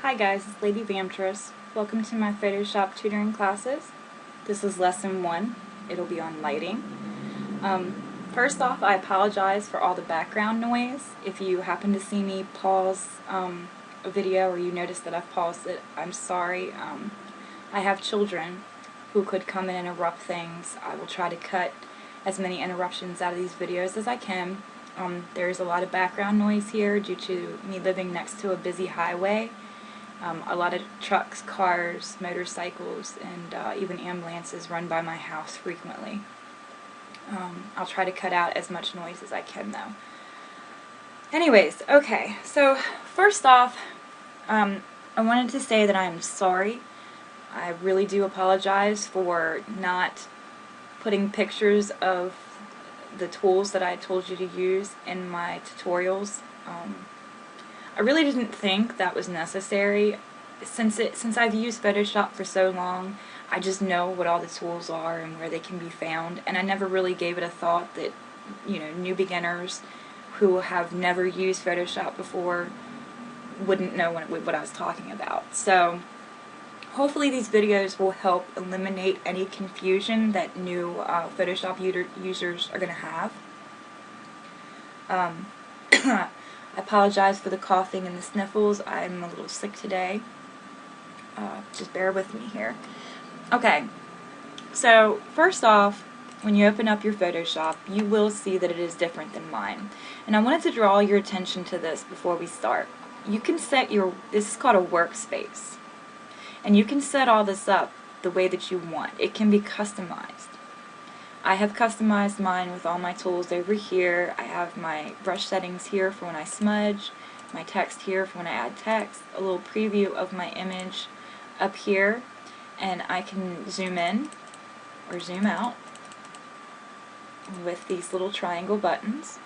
Hi guys, it's Lady Vamptress. Welcome to my Photoshop tutoring classes. This is lesson 1. It'll be on lighting. First off, I apologize for all the background noise. If you happen to see me pause a video or you notice that I've paused it, I'm sorry. I have children who could come and interrupt things. I will try to cut as many interruptions out of these videos as I can. There's a lot of background noise here due to me living next to a busy highway. A lot of trucks, cars, motorcycles, and even ambulances run by my house frequently. I'll try to cut out as much noise as I can though. Anyways, okay, so first off, I wanted to say that I am sorry. I really do apologize for not putting pictures of the tools that I told you to use in my tutorials. I really didn't think that was necessary. Since I've used Photoshop for so long, I just know what all the tools are and where they can be found, and I never really gave it a thought that, you know, new beginners who have never used Photoshop before wouldn't know what I was talking about. So hopefully these videos will help eliminate any confusion that new Photoshop users are going to have. I apologize for the coughing and the sniffles. I'm a little sick today. Just bear with me here. Okay, so first off, when you open up your Photoshop, you will see that it is different than mine. And I wanted to draw your attention to this before we start. You can set this is called a workspace. And you can set all this up the way that you want. It can be customized. I have customized mine with all my tools over here. I have my brush settings here for when I smudge, my text here for when I add text, a little preview of my image up here, and I can zoom in or zoom out with these little triangle buttons.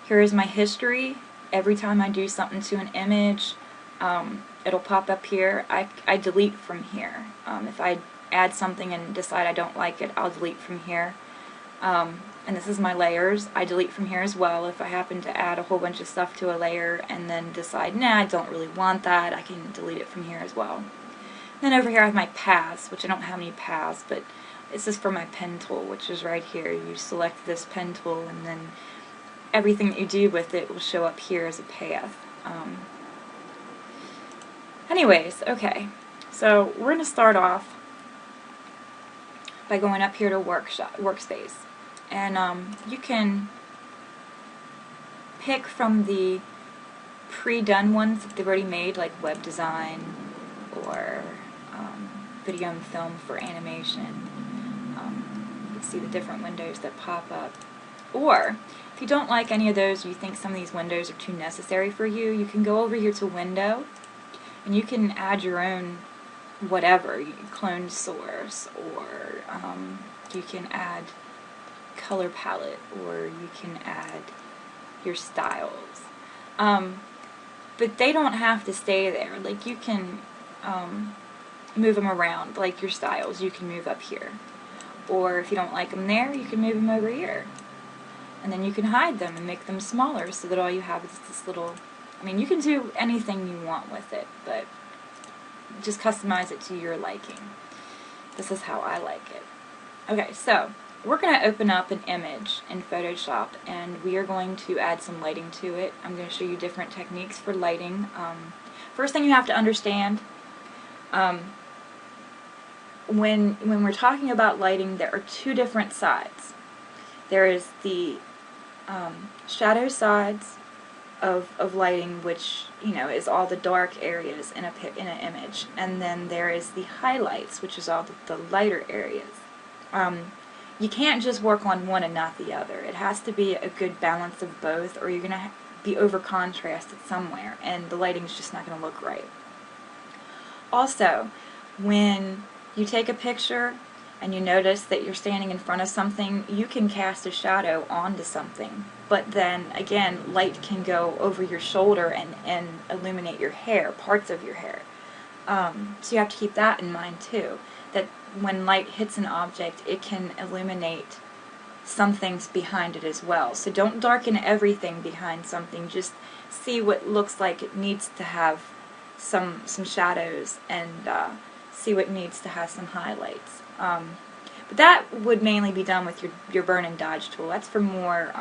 Here is my history. Every time I do something to an image, it'll pop up here. I delete from here. If I add something and decide I don't like it, I'll delete from here. And this is my layers. I delete from here as well. If I happen to add a whole bunch of stuff to a layer and then decide, nah, I don't really want that, I can delete it from here as well. Then over here I have my paths, which I don't have any paths, but this is for my pen tool, which is right here. You select this pen tool and then everything that you do with it will show up here as a path. Anyways, okay, so we're going to start off by going up here to workspace, and you can pick from the pre-done ones that they've already made, like web design or video and film for animation. You can see the different windows that pop up. Or if you don't like any of those, you think some of these windows are too necessary for you, you can go over here to Window and you can add your own whatever. You can clone source, or you can add color palette, or you can add your styles. But they don't have to stay there. Like, you can move them around, like your styles. You can move up here. Or if you don't like them there, you can move them over here. And then you can hide them and make them smaller so that all you have is this little... I mean, you can do anything you want with it, but just customize it to your liking. This is how I like it. Okay, so we're going to open up an image in Photoshop, and we are going to add some lighting to it. I'm going to show you different techniques for lighting. First thing you have to understand, when we're talking about lighting, there are two different sides. There is the shadow sides of lighting, which, you know, is all the dark areas in an image, and then there is the highlights, which is all the lighter areas. You can't just work on one and not the other. It has to be a good balance of both, or you're going to be over contrasted somewhere, and the lighting's just not going to look right. Also, when you take a picture and you notice that you're standing in front of something, you can cast a shadow onto something. But then, again, light can go over your shoulder and illuminate your hair, parts of your hair. So you have to keep that in mind too, that when light hits an object, it can illuminate some things behind it as well. So don't darken everything behind something, just see what looks like it needs to have some shadows, and see what needs to have some highlights. But that would mainly be done with your burn and dodge tool. That's for more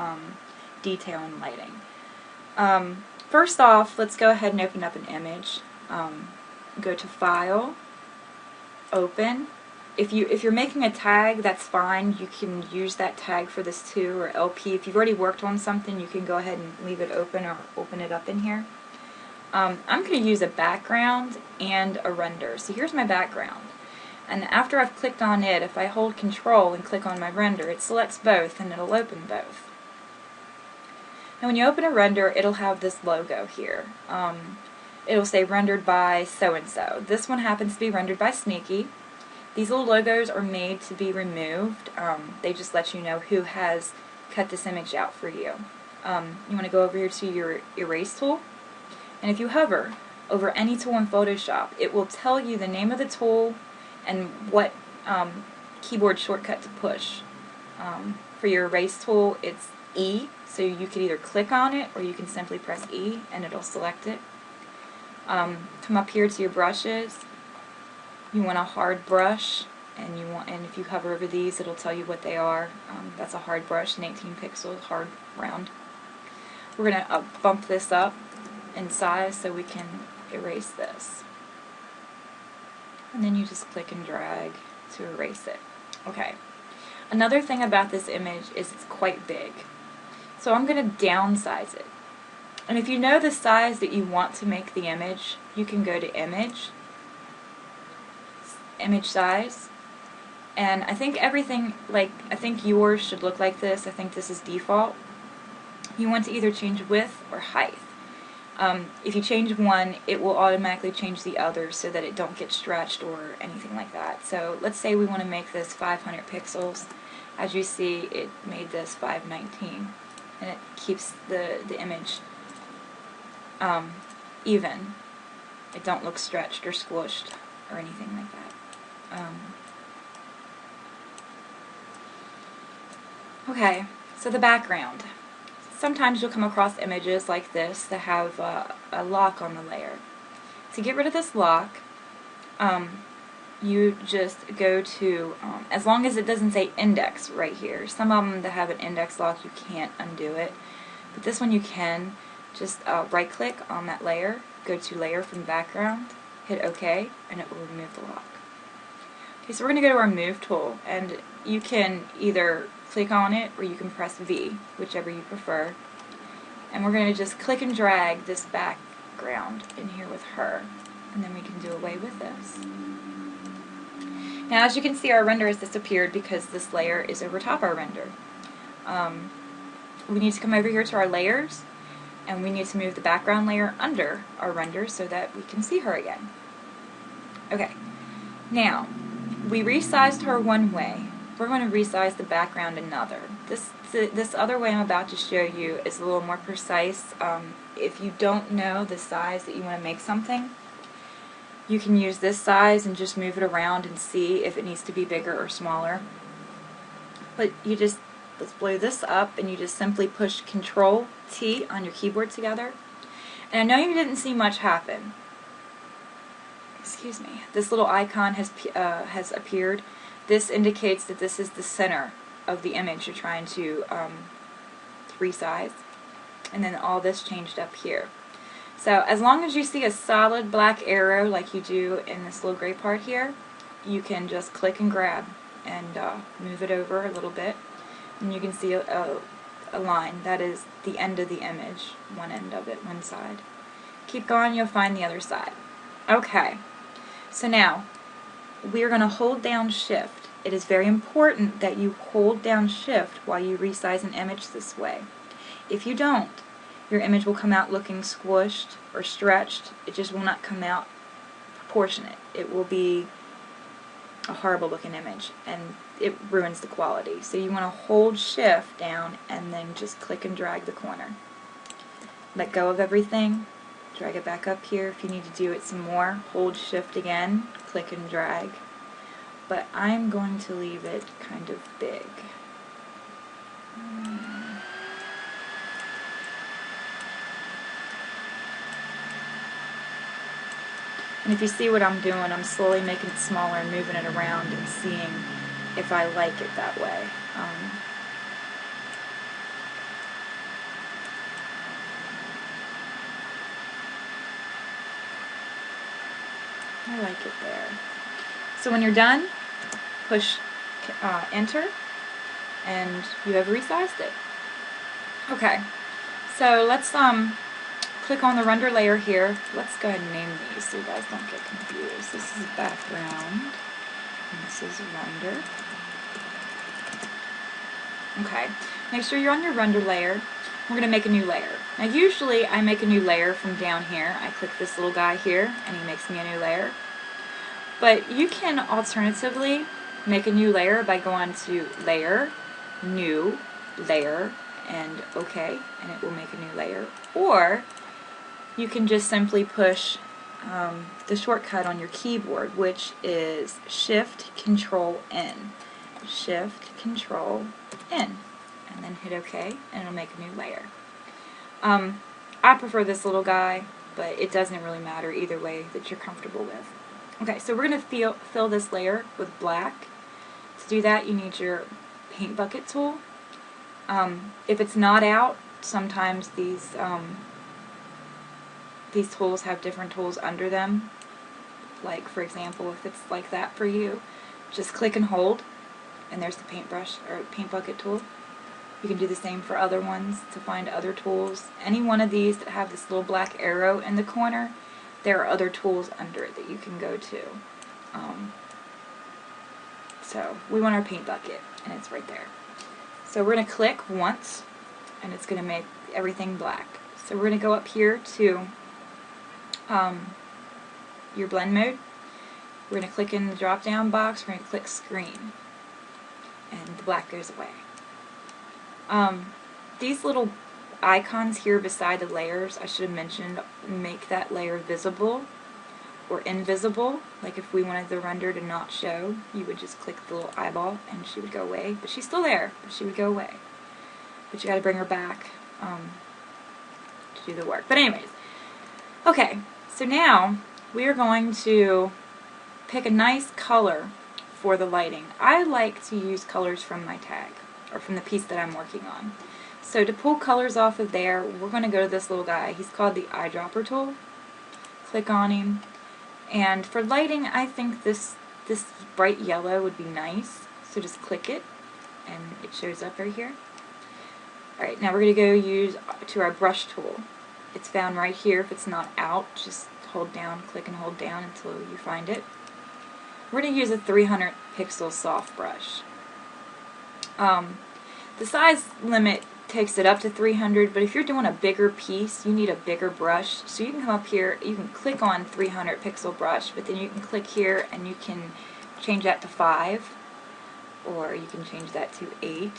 detail and lighting. First off, let's go ahead and open up an image. Go to File, Open. If you're making a tag, that's fine. You can use that tag for this too, or LP. If you've already worked on something, you can go ahead and leave it open or open it up in here. I'm going to use a background and a render. So here's my background. And after I've clicked on it, if I hold Control and click on my render, it selects both and it'll open both. And when you open a render, it'll have this logo here. It'll say rendered by so-and-so. This one happens to be rendered by Sneaky. These little logos are made to be removed. They just let you know who has cut this image out for you. You want to go over here to your erase tool, and if you hover over any tool in Photoshop, it will tell you the name of the tool and what keyboard shortcut to push. For your erase tool, it's E, so you can either click on it or you can simply press E and it'll select it. Come up here to your brushes. You want a hard brush, and if you hover over these, it'll tell you what they are. That's a hard brush, an 18 pixels, hard round. We're going to bump this up in size so we can erase this. And then you just click and drag to erase it. Okay. Another thing about this image is it's quite big. So I'm going to downsize it. And if you know the size that you want to make the image, you can go to Image, Image Size, and I think I think yours should look like this. I think this is default. You want to either change width or height. If you change one, it will automatically change the other so that it don't get stretched or anything like that. So let's say we want to make this 500 pixels. As you see, it made this 519, and it keeps the image even. It don't look stretched or squished or anything like that. Okay, so the background. Sometimes you'll come across images like this that have a lock on the layer. To get rid of this lock, you just go to, as long as it doesn't say index right here. Some of them that have an index lock, you can't undo it. But this one you can. Just right click on that layer, go to Layer from Background, hit OK, and it will remove the lock. Okay, so we're going to go to our Move tool, and you can either click on it or you can press V, whichever you prefer. And we're going to just click and drag this background in here with her, and then we can do away with this. Now as you can see, our render has disappeared because this layer is over top our render. We need to come over here to our layers, and we need to move the background layer under our render so that we can see her again. Okay, now we resized her one way. We're going to resize the background another. This other way I'm about to show you is a little more precise. If you don't know the size that you want to make something, you can use this size and just move it around and see if it needs to be bigger or smaller. But you just, let's blow this up, and you just simply push Control T on your keyboard together. And I know you didn't see much happen. Excuse me. This little icon has appeared. This indicates that this is the center of the image you're trying to resize. And then all this changed up here. So as long as you see a solid black arrow like you do in this little gray part here, you can just click and grab and move it over a little bit. And you can see a line. That is the end of the image, one end of it, one side. Keep going, you'll find the other side. Okay, so now we are going to hold down Shift. It is very important that you hold down Shift while you resize an image this way. If you don't, your image will come out looking squished or stretched. It just will not come out proportionate. It will be a horrible looking image, and it ruins the quality. So you want to hold Shift down and then just click and drag the corner. Let go of everything, drag it back up here. If you need to do it some more, hold Shift again, click and drag. But I'm going to leave it kind of big. And if you see what I'm doing, I'm slowly making it smaller and moving it around and seeing if I like it that way. I like it there. So when you're done, push enter, and you have resized it. Okay, so let's click on the render layer here. Let's go ahead and name these so you guys don't get confused. This is background, and this is render. Okay, make sure you're on your render layer. We're going to make a new layer. Now usually I make a new layer from down here. I click this little guy here and he makes me a new layer. But you can alternatively make a new layer by going to Layer, New, Layer, and OK, and it will make a new layer. Or you can just simply push the shortcut on your keyboard, which is Shift-Control-N. Shift-Control-N. And then hit OK, and it'll make a new layer. I prefer this little guy, but it doesn't really matter either way that you're comfortable with. Okay, so we're going to fill this layer with black. To do that, you need your paint bucket tool. If it's not out, sometimes these tools have different tools under them. Like, for example, if it's like that for you, just click and hold, and there's the paintbrush or paint bucket tool. You can do the same for other ones to find other tools. Any one of these that have this little black arrow in the corner, there are other tools under it that you can go to. So we want our paint bucket, and it's right there. So we're going to click once, and it's going to make everything black. So we're going to go up here to your blend mode. We're going to click in the drop down box, we're going to click screen, and the black goes away. These little icons here beside the layers, I should have mentioned, make that layer visible or invisible. Like if we wanted the render to not show, you would just click the little eyeball and she would go away. But she's still there, but she would go away. But you got to bring her back to do the work. But anyways, okay, so now we are going to pick a nice color for the lighting. I like to use colors from my tag, or from the piece that I'm working on. So to pull colors off of there, we're going to go to this little guy. He's called the eyedropper tool. Click on him. And for lighting, I think this bright yellow would be nice. So just click it, and it shows up right here. Alright, now we're going to go to our brush tool. It's found right here. If it's not out, just hold down, click and hold down until you find it. We're going to use a 300 pixel soft brush. The size limit takes it up to 300, but if you're doing a bigger piece, you need a bigger brush. So you can come up here, you can click on 300 pixel brush, but then you can click here and you can change that to 5, or you can change that to 8.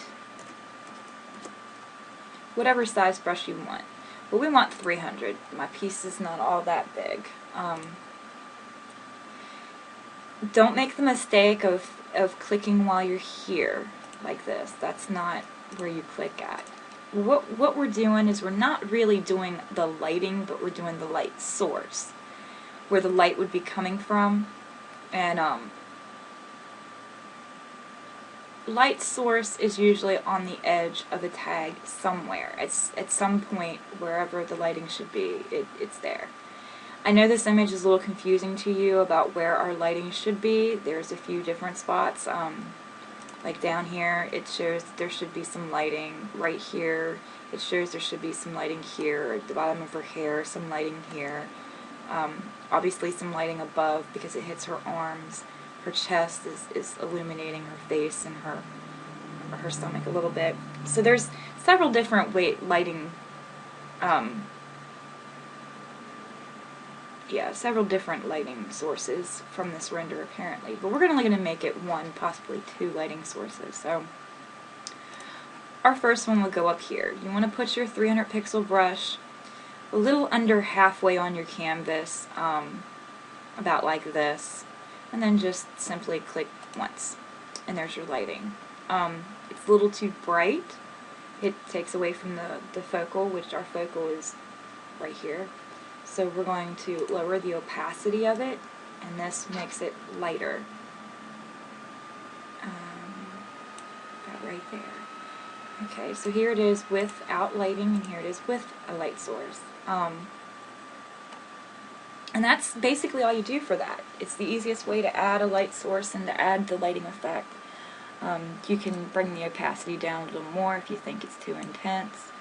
Whatever size brush you want. But we want 300. My piece is not all that big. Don't make the mistake of clicking while you're here, like this. That's not where you click at. What we're doing is we're not really doing the lighting, but we're doing the light source, where the light would be coming from. And light source is usually on the edge of a tag somewhere. It's at some point wherever the lighting should be, it's there. I know this image is a little confusing to you about where our lighting should be. There's a few different spots. Like down here, it shows there should be some lighting. Right here, it shows there should be some lighting here. At the bottom of her hair, some lighting here. Obviously some lighting above because it hits her arms. Her chest is illuminating her face and her stomach a little bit. So there's several different lighting, several different lighting sources from this render apparently. But we're only going to make it one, possibly two lighting sources. So our first one will go up here. You want to put your 300 pixel brush a little under halfway on your canvas, about like this. And then just simply click once, and there's your lighting. It's a little too bright. It takes away from the focal, which our focal is right here. So we're going to lower the opacity of it, and this makes it lighter. About right there. Okay, so here it is without lighting, and here it is with a light source. And that's basically all you do for that. It's the easiest way to add a light source and to add the lighting effect. You can bring the opacity down a little more if you think it's too intense.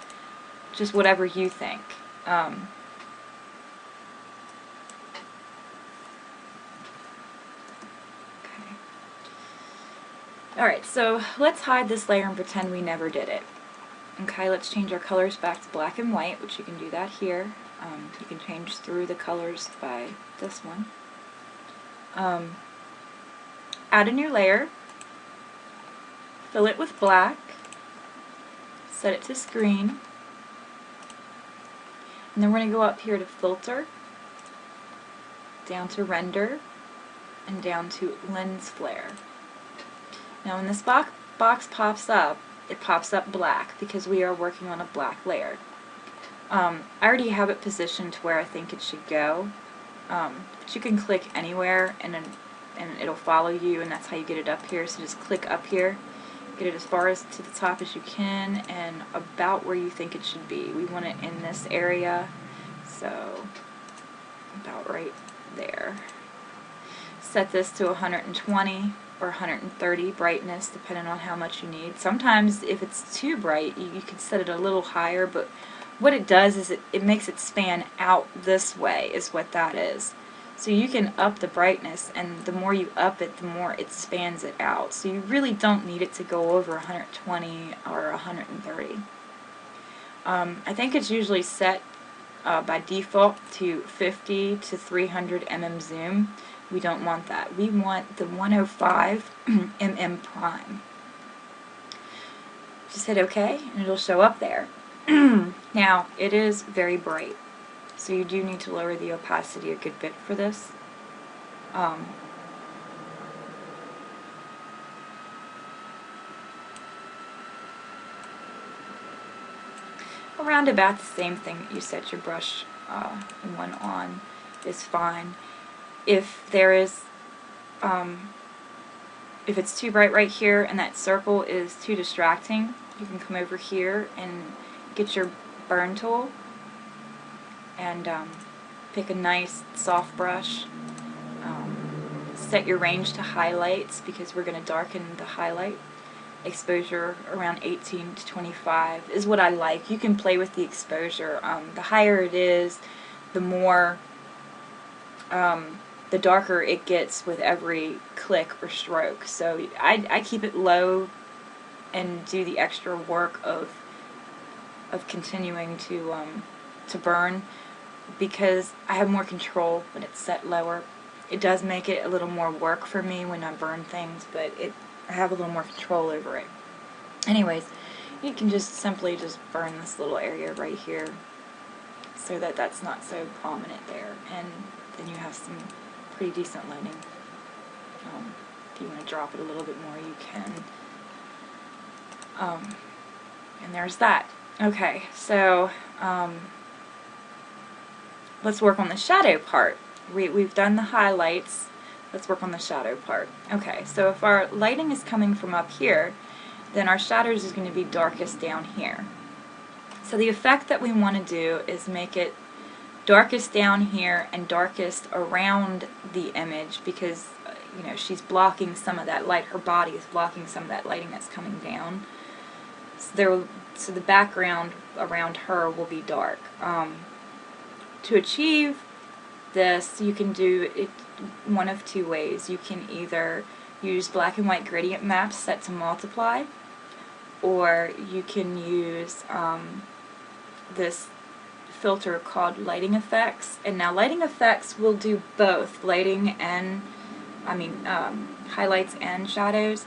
Just whatever you think. Okay. Alright, so let's hide this layer and pretend we never did it. Okay, let's change our colors back to black and white, which you can do that here. You can change through the colors by this one. Add a new layer. Fill it with black. Set it to screen. And then we're going to go up here to filter, down to render, and down to lens flare. Now when this box pops up, it pops up black because we are working on a black layer. I already have it positioned to where I think it should go, but you can click anywhere and it'll follow you, and that's how you get it up here. So just click up here, get it as far as to the top as you can, and about where you think it should be. We want it in this area, so about right there. Set this to 120 or 130 brightness, depending on how much you need. Sometimes if it's too bright, you can set it a little higher, but what it does is it makes it span out this way, is what that is. So you can up the brightness, and the more you up it, the more it spans it out. So you really don't need it to go over 120 or 130. I think it's usually set by default to 50 to 300 mm zoom. We don't want that. We want the 105 mm prime. Just hit OK, and it'll show up there. Now, it is very bright, so you do need to lower the opacity a good bit for this. Around about the same thing that you set your brush one on is fine. If there is, if it's too bright right here and that circle is too distracting, you can come over here and get your burn tool and pick a nice soft brush. Set your range to highlights because we're going to darken the highlight. Exposure around 18 to 25 is what I like. You can play with the exposure. The higher it is, the more, the darker it gets with every click or stroke. So I keep it low and do the extra work of continuing to burn, because I have more control when it's set lower. It does make it a little more work for me when I burn things, but I have a little more control over it. Anyways, you can just simply just burn this little area right here so that that's not so prominent there, and then you have some pretty decent lighting. If you want to drop it a little bit more, you can. And there's that. Okay, so let's work on the shadow part. We've done the highlights. Let's work on the shadow part. Okay, so if our lighting is coming from up here, then our shadows is going to be darkest down here. So the effect that we want to do is make it darkest down here and darkest around the image, because you know, she's blocking some of that light. Her body is blocking some of that lighting that's coming down. So the background around her will be dark. To achieve this, you can do it one of two ways. You can either use black and white gradient maps set to multiply, or you can use this filter called lighting effects. And now lighting effects will do both lighting and highlights and shadows,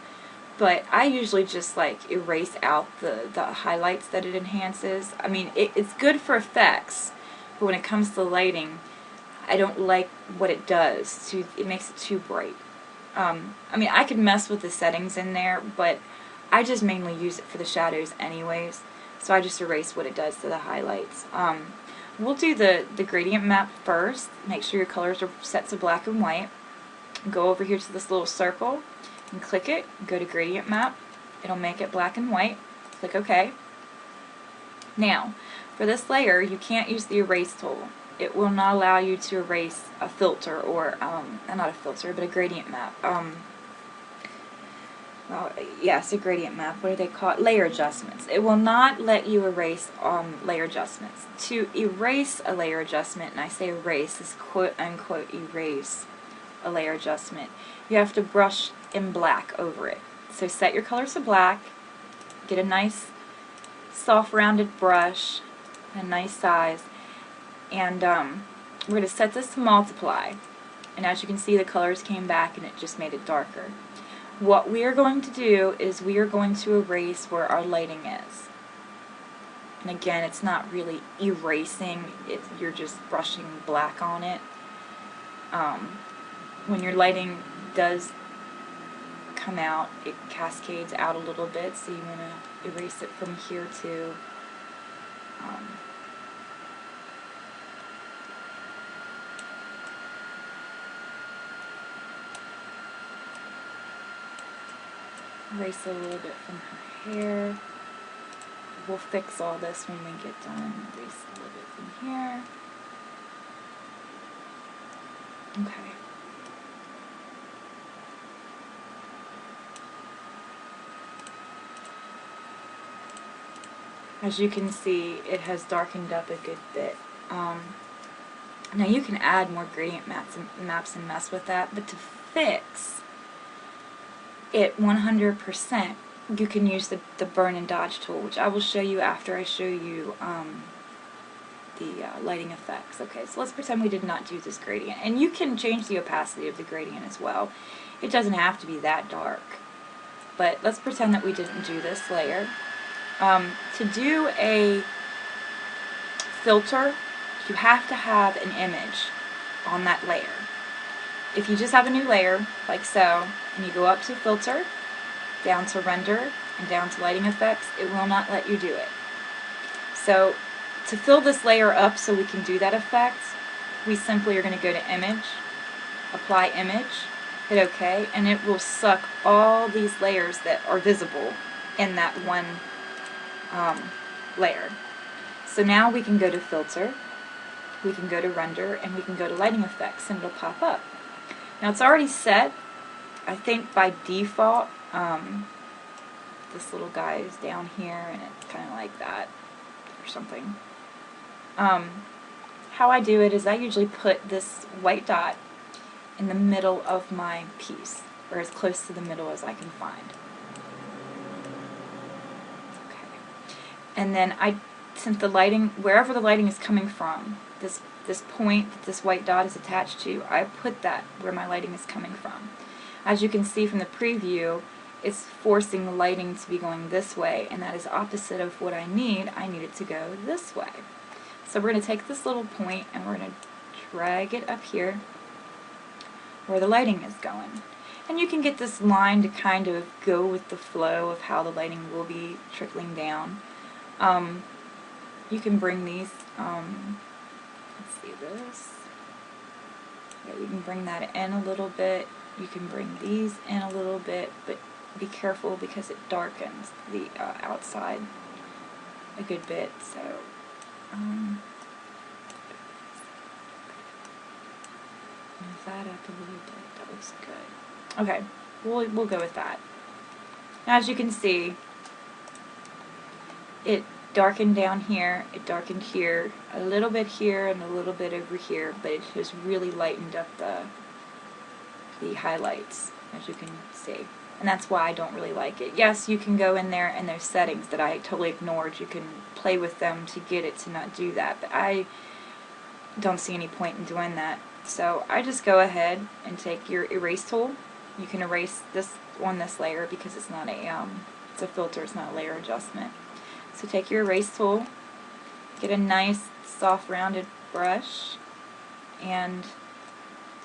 but I usually just like erase out the highlights that it enhances. I mean, it's good for effects, but when it comes to lighting, I don't like what it does. It makes it too bright. I mean, I could mess with the settings in there, but I just mainly use it for the shadows anyways, so I just erase what it does to the highlights. we'll do the gradient map first. Make sure your colors are set to black and white. Go over here to this little circle and click it. Go to gradient map. It'll make it black and white. Click OK. Now, for this layer, you can't use the erase tool. It will not allow you to erase a filter or, not a filter, but a gradient map. Well, yes, a gradient map. What do they call it? Layer adjustments. It will not let you erase layer adjustments. To erase a layer adjustment, and I say erase, is quote-unquote erase a layer adjustment, you have to brush in black over it. So set your colors to black, get a nice soft rounded brush, a nice size, and we're going to set this to multiply. And as you can see, the colors came back and it just made it darker. What we are going to do is we are going to erase where our lighting is. And again, it's not really erasing, you're just brushing black on it. When your lighting does come out, it cascades out a little bit, so you want to erase it from here to erase a little bit from her hair. We'll fix all this when we get done. Erase a little bit from here. Okay. As you can see, it has darkened up a good bit. Now you can add more gradient maps and mess with that, but to fix it 100%, you can use the burn and dodge tool, which I will show you after I show you the lighting effects. Okay, so let's pretend we did not do this gradient. And you can change the opacity of the gradient as well. It doesn't have to be that dark. But let's pretend that we didn't do this layer. To do a filter, you have to have an image on that layer. If you just have a new layer, like so, and you go up to Filter, down to Render, and down to Lighting Effects, it will not let you do it. So, to fill this layer up so we can do that effect, we simply are going to go to Image, Apply Image, hit OK, and it will suck all these layers that are visible in that one layer. So now we can go to Filter, we can go to Render, and we can go to Lighting Effects, and it'll pop up. Now it's already set, I think by default, this little guy is down here, and it's kind of like that, or something. How I do it is I usually put this white dot in the middle of my piece, or as close to the middle as I can find. And then since the lighting, wherever the lighting is coming from, this point that this white dot is attached to, I put that where my lighting is coming from. As you can see from the preview, it's forcing the lighting to be going this way, and that is opposite of what I need. I need it to go this way. So we're going to take this little point and we're going to drag it up here where the lighting is going. And you can get this line to kind of go with the flow of how the lighting will be trickling down. You can bring these, let's see this, yeah, you can bring that in a little bit, you can bring these in a little bit, but be careful because it darkens the outside a good bit, so, move that up a little bit, that looks good. Okay, we'll go with that. Now, as you can see, it darkened down here, it darkened here, a little bit here, and a little bit over here, but it has really lightened up the highlights, as you can see. And that's why I don't really like it. Yes, you can go in there and there's settings that I totally ignored. You can play with them to get it to not do that, but I don't see any point in doing that. So I just go ahead and take your erase tool. You can erase this on this layer because it's not it's a filter, it's not a layer adjustment. So take your erase tool, get a nice soft rounded brush, and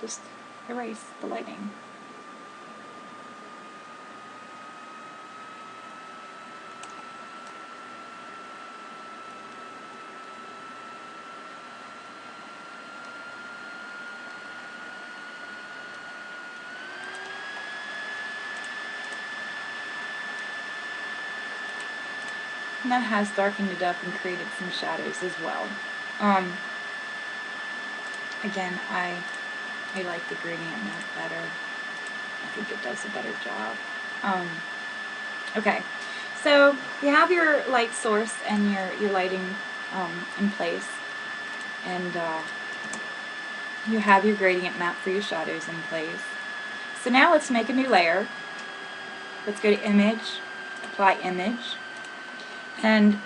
just erase the lighting. that has darkened it up and created some shadows as well. Again, I like the gradient map better. I think it does a better job. Okay, so you have your light source and your lighting in place, and you have your gradient map for your shadows in place. So now let's make a new layer. Let's go to Image, Apply Image, and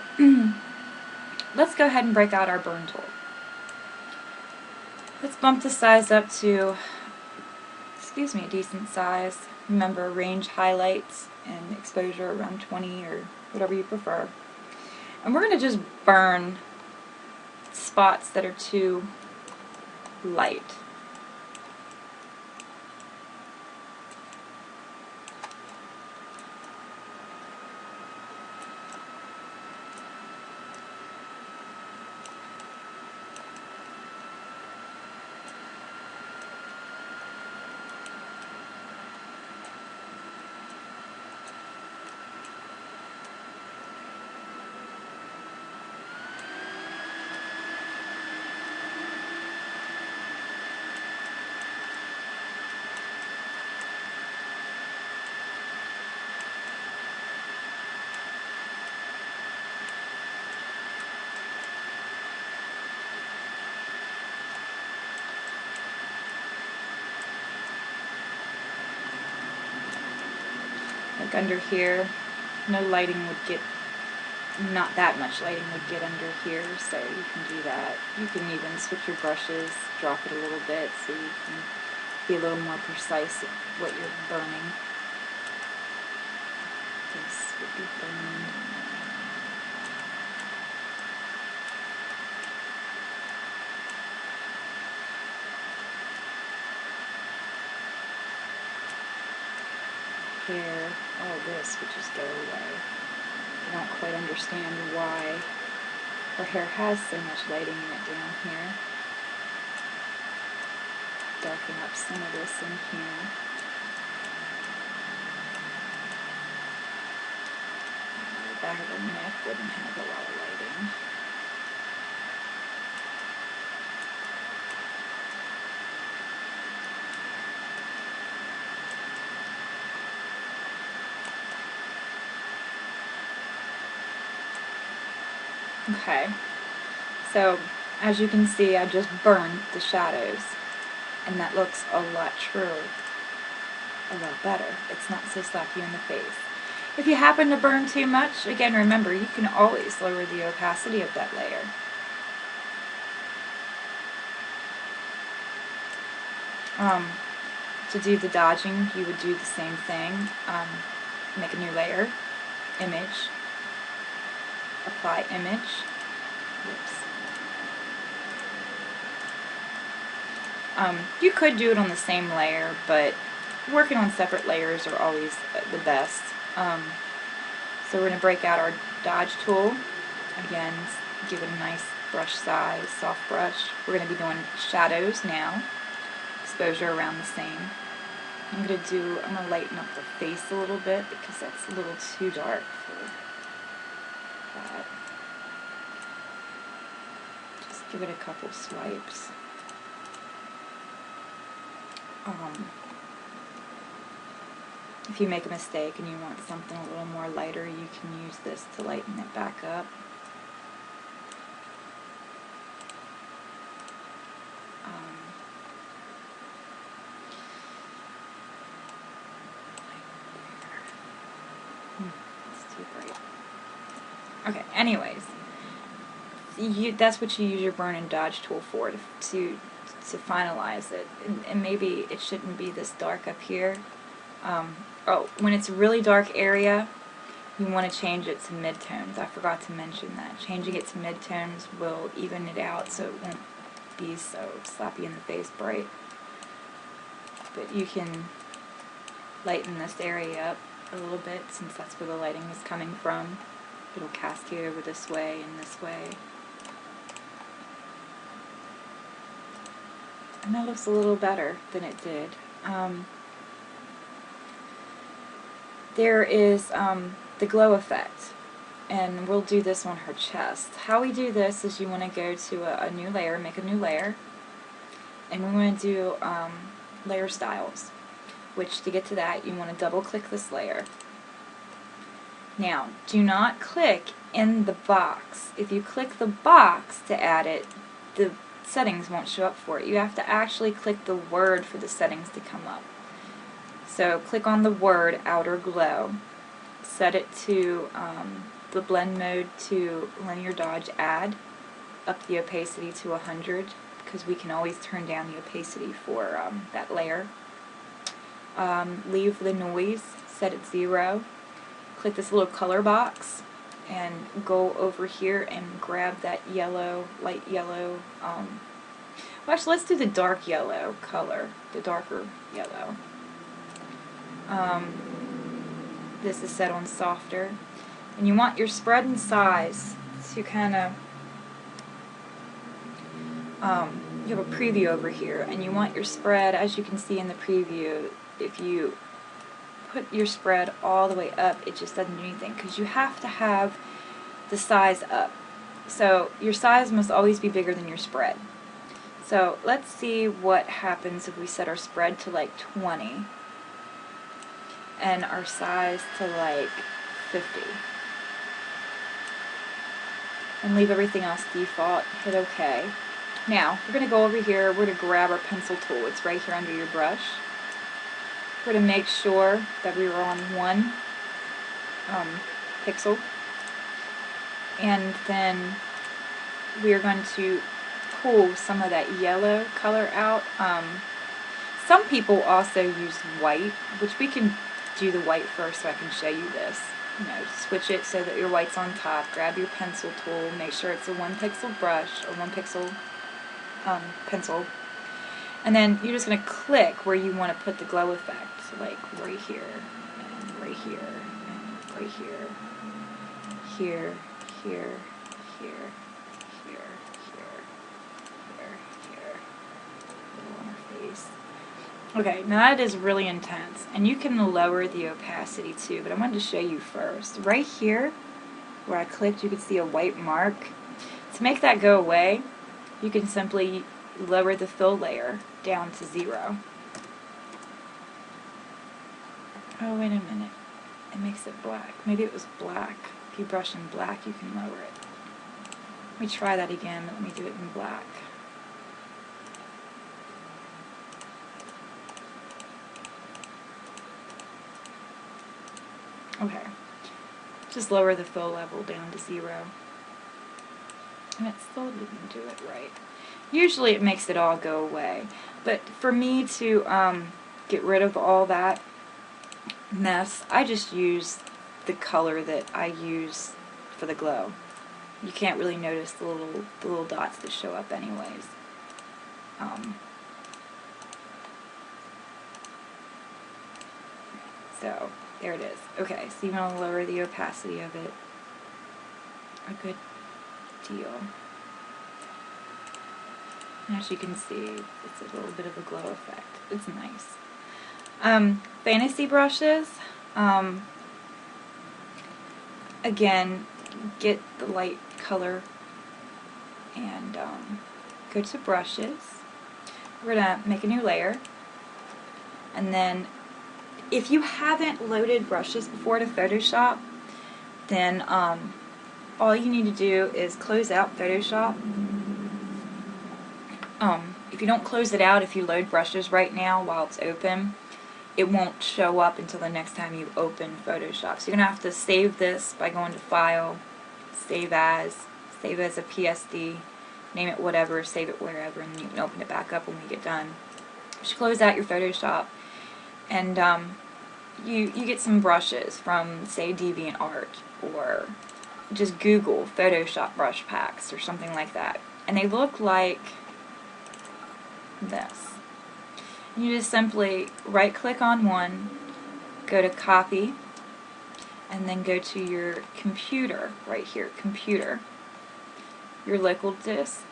let's go ahead and break out our burn tool. Let's bump the size up to, a decent size. Remember, range highlights and exposure around 20 or whatever you prefer. And we're going to just burn spots that are too light. Like under here, no lighting would get, not that much lighting would get under here, so you can do that. You can even switch your brushes, drop it a little bit so you can be a little more precise at what you're burning. This would be burned. Hair, all this would just go away. I don't quite understand why her hair has so much lighting in it down here. Darken up some of this in here. The back of the neck wouldn't have a lot of lighting. Okay, so as you can see, I just burned the shadows, and that looks a lot truer, a lot better. It's not so slappy in the face. If you happen to burn too much, again, remember, you can always lower the opacity of that layer. To do the dodging, you would do the same thing. Make a new layer, Image, Apply Image. You could do it on the same layer, but working on separate layers are always the best. So we're going to break out our dodge tool. Again, give it a nice brush size, soft brush. We're going to be doing shadows now. Exposure around the same. I'm going to lighten up the face a little bit because that's a little too dark for that. Just give it a couple swipes. If you make a mistake and you want something a little more lighter, you can use this to lighten it back up. It's too bright. Okay, anyways, that's what you use your burn and dodge tool for, to finalize it. And maybe it shouldn't be this dark up here. When it's a really dark area, you want to change it to midtones. I forgot to mention that. Changing it to midtones will even it out so it won't be so slappy in the face bright. But you can lighten this area up a little bit since that's where the lighting is coming from. It'll cascade over this way and this way. And that looks a little better than it did. There is the glow effect. and we'll do this on her chest. How we do this is you want to go to a new layer, make a new layer, and we want to do layer styles, which to get to that you want to double click this layer. Now, do not click in the box. If you click the box to add it, the settings won't show up for it. You have to actually click the word for the settings to come up. So click on the word outer glow, set it to the blend mode to linear dodge add, up the opacity to 100 because we can always turn down the opacity for that layer. Leave the noise, set it 0. Click this little color box and go over here and grab that yellow, light yellow, well actually let's do the dark yellow color, the darker yellow. This is set on softer, and you want your spread and size to kind of, you have a preview over here, and you want your spread, as you can see in the preview, if you put your spread all the way up, it just doesn't do anything, because you have to have the size up. So your size must always be bigger than your spread. So let's see what happens if we set our spread to like 20 and our size to like 50. And leave everything else default, hit OK. Now, we're going to go over here, we're going to grab our pencil tool, it's right here under your brush. We're going to make sure that we are on 1 pixel, and then we are going to pull some of that yellow color out. Some people also use white, which we can do the white first so I can show you this. You know, switch it so that your white's on top, grab your pencil tool, make sure it's a 1 pixel brush or 1 pixel pencil, and then you're just going to click where you want to put the glow effect, like right here, and right here, and right here, here, here, here, here, here, on her face. Okay, now that is really intense, and you can lower the opacity too, but I wanted to show you first. Right here, where I clicked, you can see a white mark. To make that go away, you can simply lower the fill layer down to 0. Oh, wait a minute. It makes it black. Maybe it was black. If you brush in black, you can lower it. Let me try that again, but let me do it in black. Okay. Just lower the fill level down to 0. And it still didn't do it right. Usually it makes it all go away. But for me to get rid of all that mess, I just use the color that I use for the glow. You can't really notice the little dots that show up anyways. So there it is. Okay, so you want to lower the opacity of it a good deal. And as you can see, it's a little bit of a glow effect. It's nice. Fantasy brushes. Again, get the light color and go to brushes. We're going to make a new layer. And then if you haven't loaded brushes before to Photoshop, then all you need to do is close out Photoshop. If you don't close it out, if you load brushes right now while it's open, it won't show up until the next time you open Photoshop. So you're going to have to save this by going to File, Save as a PSD, name it whatever, save it wherever, and then you can open it back up when we get done. You should close out your Photoshop, and you get some brushes from, say, DeviantArt, or just Google Photoshop brush packs or something like that. And they look like this. You just simply right click on one, go to copy, and then go to your computer, right here, computer, your local disk,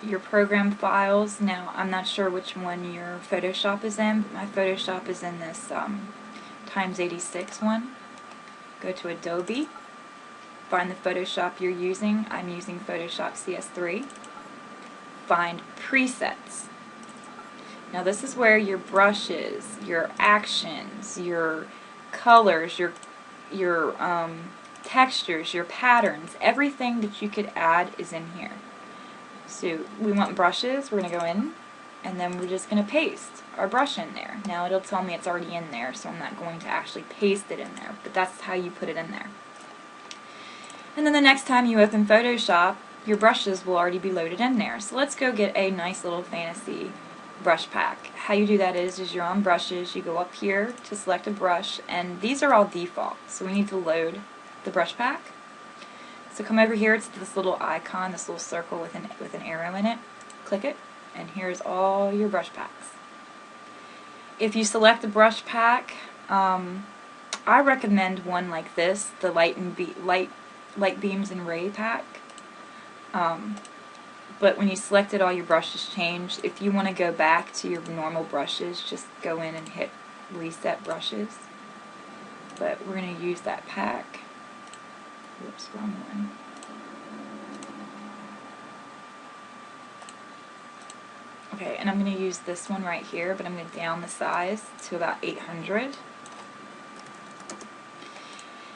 your program files. Now I'm not sure which one your Photoshop is in, but my Photoshop is in this times 86 one. go to Adobe, find the Photoshop you're using. I'm using Photoshop CS3. Find presets. Now this is where your brushes, your actions, your colors, your textures, your patterns, everything that you could add is in here. So we want brushes, we're going to go in, and then we're just going to paste our brush in there. Now it'll tell me it's already in there, so I'm not going to actually paste it in there, but that's how you put it in there. And then the next time you open Photoshop, your brushes will already be loaded in there. So let's go get a nice little fantasy brush pack. How you do that is you're on brushes, you go up here to select a brush, and these are all default, so we need to load the brush pack. So come over here to this little icon, this little circle with an arrow in it, click it, and here's all your brush packs. If you select the brush pack, I recommend one like this, the Light Beams and Ray pack. But when you selected, all your brushes changed. If you want to go back to your normal brushes, just go in and hit reset brushes. But we're going to use that pack. Whoops, wrong one. Okay, and I'm going to use this one right here, but I'm going to down the size to about 800.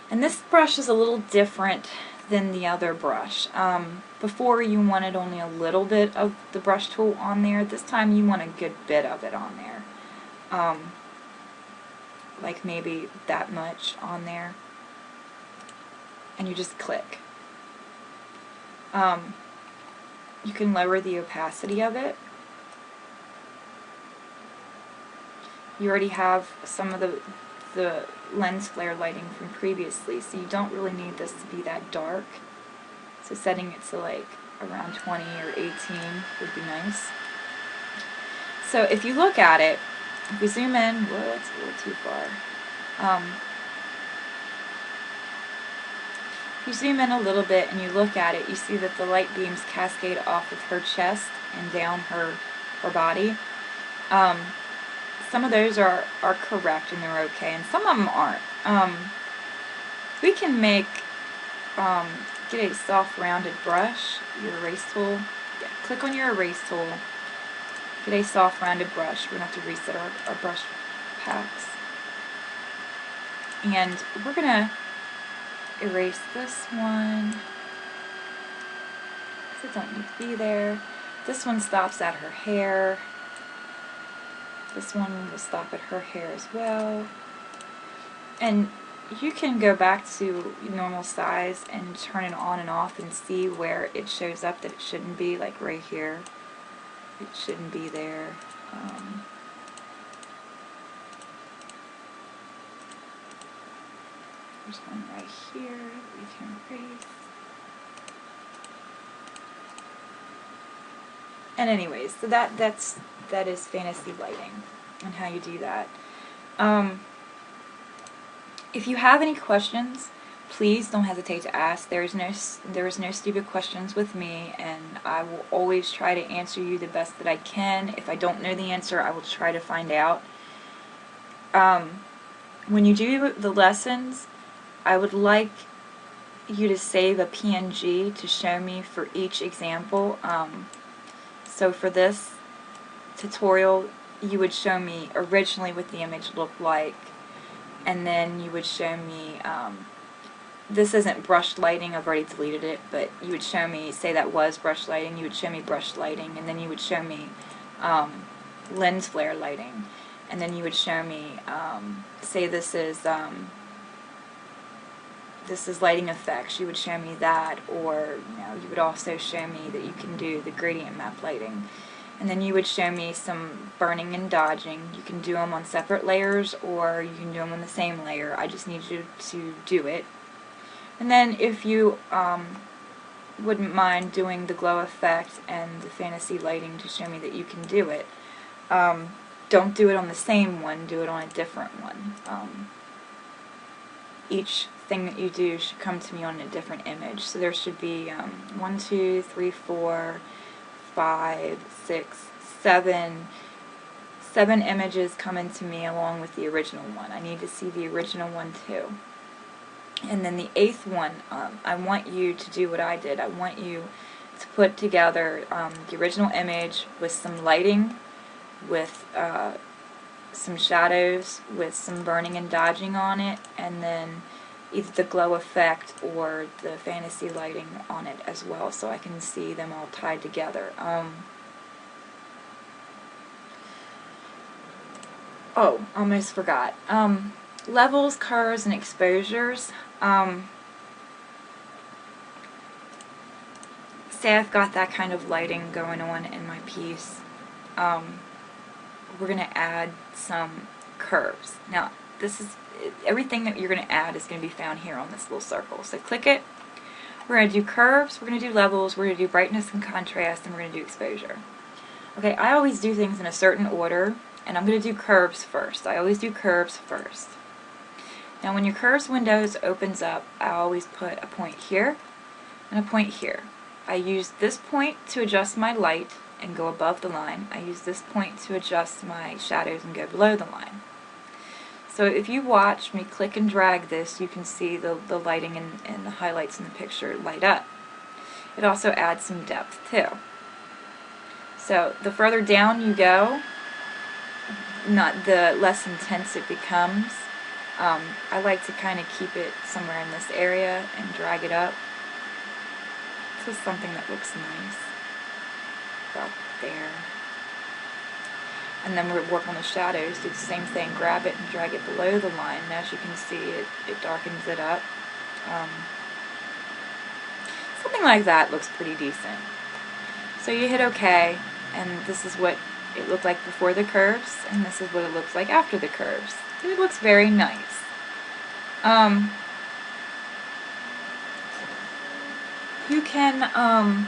And this brush is a little different than the other brush. Before you wanted only a little bit of the brush tool on there. This time you want a good bit of it on there. Like maybe that much on there. And you just click. You can lower the opacity of it. You already have some of the lens flare lighting from previously, so you don't really need this to be that dark. So setting it to like around 20 or 18 would be nice. So if you look at it, if we zoom in, whoa, that's a little too far. If you zoom in a little bit and you look at it, you see that the light beams cascade off of her chest and down her body. Some of those are correct and they're okay, and some of them aren't. We can make, get a soft rounded brush, your erase tool, click on your erase tool, get a soft rounded brush. We're going to have to reset our brush packs. And we're going to erase this one, because it don't need to be there. This one stops at her hair. This one will stop at her hair as well. And you can go back to normal size and turn it on and off and see where it shows up that it shouldn't be, like right here. It shouldn't be there. There's one right here that we can erase. And anyways, so that is fantasy lighting and how you do that. If you have any questions, please don't hesitate to ask. There is no stupid questions with me, and I will always try to answer you the best that I can. If I don't know the answer, I will try to find out. When you do the lessons, I would like you to save a PNG to show me for each example. So for this tutorial, you would show me originally what the image looked like, and then you would show me, this isn't brush lighting, I've already deleted it, but you would show me, say that was brush lighting, you would show me brush lighting, and then you would show me lens flare lighting, and then you would show me, say this is lighting effects, you would show me that, or you would also show me that you can do the gradient map lighting. And then you would show me some burning and dodging. You can do them on separate layers, or you can do them on the same layer. I just need you to do it. And then if you wouldn't mind doing the glow effect and the fantasy lighting to show me that you can do it, don't do it on the same one, do it on a different one. Each thing that you do should come to me on a different image. So there should be 1, 2, 3, 4, 5, 6, 7 images coming to me along with the original one. I need to see the original one too. And then the 8th one, I want you to do what I did. I want you to put together the original image with some lighting, with some shadows, with some burning and dodging on it, and then either the glow effect or the fantasy lighting on it as well, so I can see them all tied together. Oh, almost forgot. Levels, curves, and exposures. Say I've got that kind of lighting going on in my piece. We're going to add some curves. Now, this is everything that you're going to add is going to be found here on this little circle. So click it. We're going to do curves, we're going to do levels, we're going to do brightness and contrast, and we're going to do exposure. Okay, I always do things in a certain order, and I'm going to do curves first. I always do curves first. Now when your curves windows opens up, I always put a point here and a point here. I use this point to adjust my light and go above the line. I use this point to adjust my shadows and go below the line. So if you watch me click and drag this, you can see the lighting and the highlights in the picture light up. It also adds some depth too. So the further down you go, the less intense it becomes. I like to kind of keep it somewhere in this area and drag it up to something that looks nice. About there. And then we'll work on the shadows, do the same thing, grab it and drag it below the line, and as you can see it darkens it up. Something like that looks pretty decent. So you hit OK, and this is what it looked like before the curves, and this is what it looks like after the curves. It looks very nice. You can,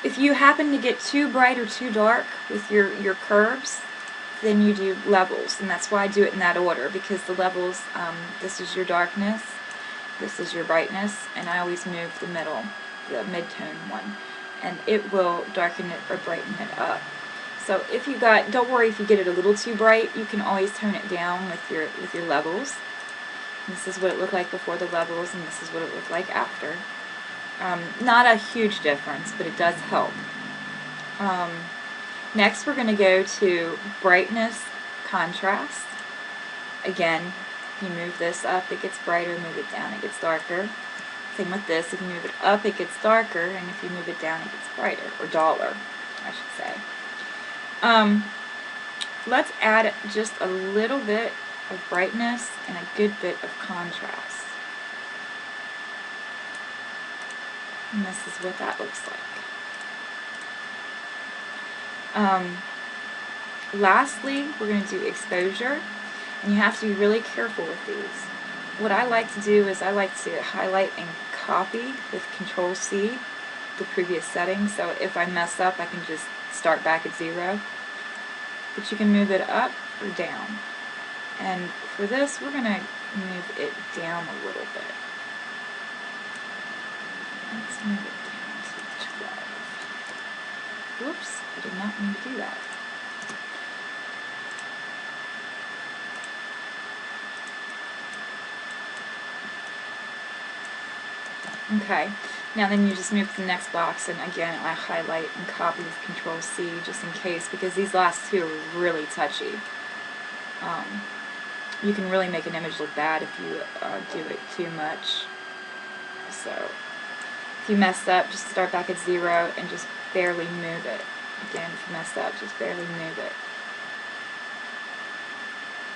if you happen to get too bright or too dark with your curves, then you do levels, and that's why I do it in that order, because the levels, this is your darkness, this is your brightness, and I always move the middle, the mid-tone one, and it will darken it or brighten it up. So if you don't worry if you get it a little too bright, you can always tone it down with your levels. This is what it looked like before the levels, and this is what it looked like after. Not a huge difference, but it does help. Next we're going to go to brightness, contrast. Again, you move this up, it gets brighter, move it down, it gets darker. Same with this, if you move it up, it gets darker, and if you move it down, it gets brighter, or duller, I should say. Let's add just a little bit of brightness and a good bit of contrast. And this is what that looks like. Lastly, we're going to do exposure, and you have to be really careful with these. What I like to do is I like to highlight and copy with Control-C the previous settings, so if I mess up I can just start back at 0. But you can move it up or down. And for this we're going to move it down a little bit. Let's move it down to 12. Whoops, I did not mean to do that. Okay, now then you just move to the next box, and again I highlight and copy with Control-C just in case, because these last two are really touchy. You can really make an image look bad if you do it too much. So if you mess up, just start back at 0 and just barely move it. Again, if you mess up, just barely move it.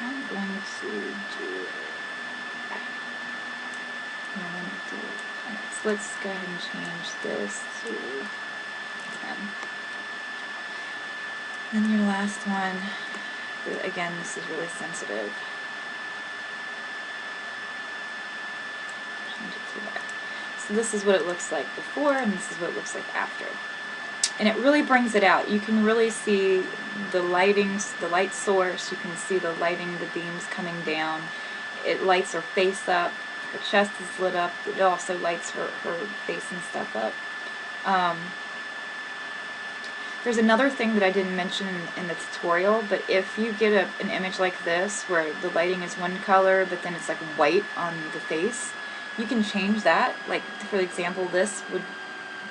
I'm going to do it. So let's go ahead and change this to 10. Then your last one, again, this is really sensitive. Change it to there. So this is what it looks like before, and this is what it looks like after. And it really brings it out. You can really see the lightings, the light source, you can see the lighting, the beams coming down. It lights her face up. Her chest is lit up. It also lights her face and stuff up. There's another thing that I didn't mention in the tutorial, but if you get an image like this where the lighting is one color but then it's like white on the face, you can change that. Like for example, this would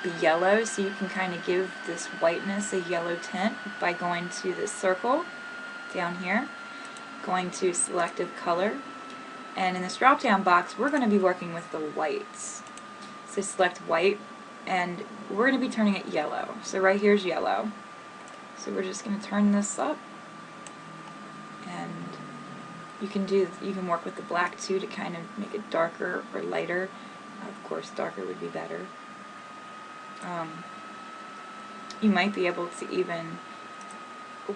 be yellow, so you can kind of give this whiteness a yellow tint by going to this circle down here, going to selective color, and in this drop down box we're going to be working with the whites. So select white, and we're going to be turning it yellow. So right here's yellow. So we're just going to turn this up, and you can work with the black too to kind of make it darker or lighter. Of course, darker would be better. You might be able to even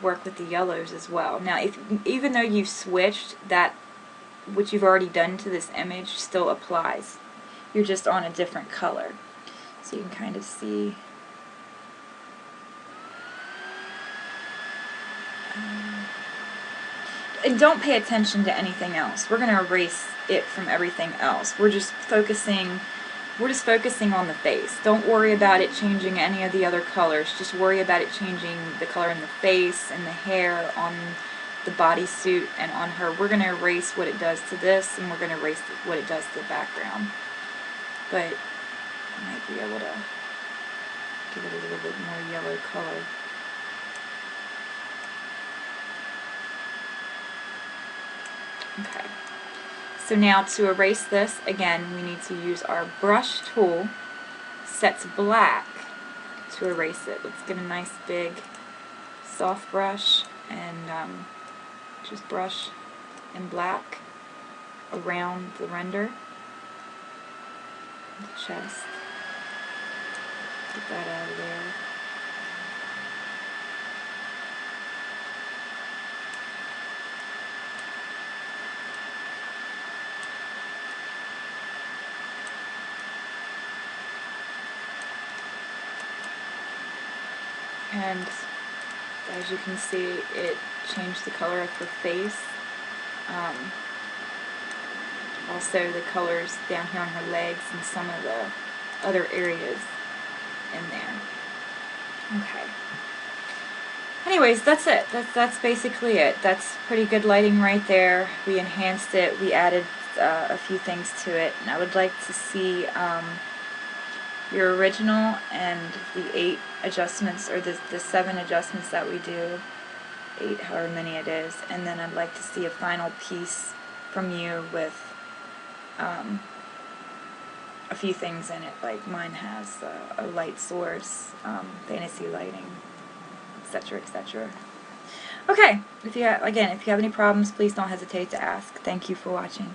work with the yellows as well. Now, even though you've switched, that what you've already done to this image still applies. You're just on a different color. So you can kind of see. And don't pay attention to anything else. We're going to erase it from everything else. We're just focusing on the face. Don't worry about it changing any of the other colors. Just worry about it changing the color in the face and the hair on the bodysuit and on her. We're going to erase what it does to this, and we're going to erase what it does to the background. But I might be able to give it a little bit more yellow color. Okay. So now to erase this, again, we need to use our brush tool, set to black, to erase it. Let's get a nice big soft brush and just brush in black around the render, the chest. Get that out of there. And as you can see, it changed the color of her face. Also the colors down here on her legs and some of the other areas in there. Okay. Anyways, that's it. That's basically it. That's pretty good lighting right there. We enhanced it. We added a few things to it. And I would like to see your original and the 8 adjustments, or the 7 adjustments that we do, 8, however many it is, and then I'd like to see a final piece from you with a few things in it, like mine has a light source, fantasy lighting, etc., etc. Okay, if you have any problems, please don't hesitate to ask. Thank you for watching.